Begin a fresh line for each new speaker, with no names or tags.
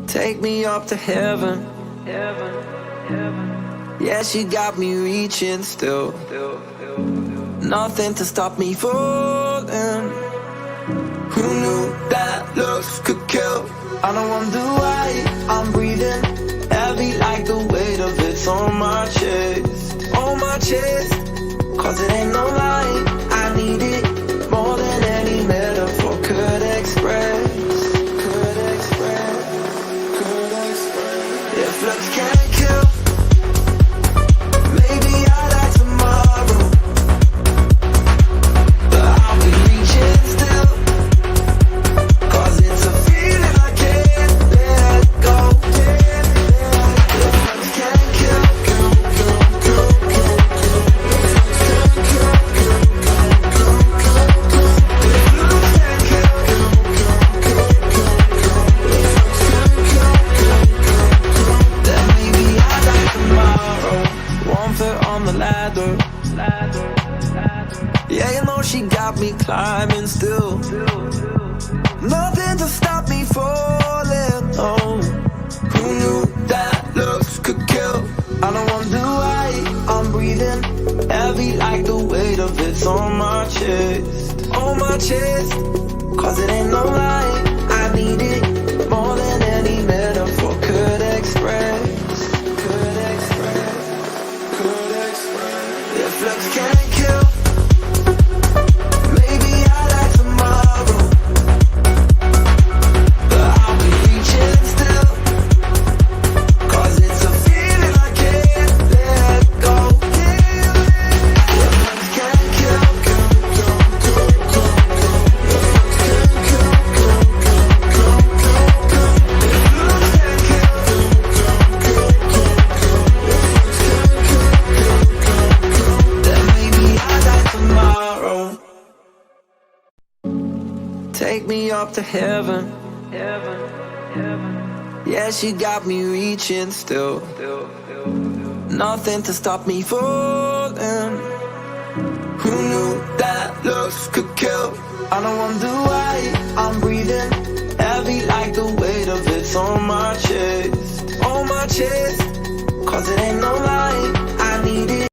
Take me up to heaven. Yeah, she got me reaching still. Nothing to stop me falling. Who knew that looks could kill? I don't wonder why I'm breathing heavy like the weight of it's on my chest. On my chest. Cause it ain't no lie, I need it more than any metaphor could express. If looks can't kill, maybe I'll die tomorrow, but I'll be reaching still. Cause it's a feeling I can't let go. If looks can't kill, then maybe I'll die tomorrow. One foot on the ladder. Yeah, you know she got me climbing still. Nothing to stop me falling. Oh, who knew that looks could kill? I don't wonder why I'm breathing heavy like the weight of it's on my chest. On my chest. Cause it ain't no lie, I need it more than any metaphor could express. If looks can't kill, maybe I'll die tomorrow, but I'll be reaching still. Cause it's a feeling I can't let go. If looks can't kill, then maybe I'll die tomorrow. Take me up to heaven. Yeah, she got me reaching still. Nothing to stop me falling. Who knew that looks could kill? I don't wonder why I'm breathing heavy like the weight of it's on my chest. On my chest. Cause it ain't no lie,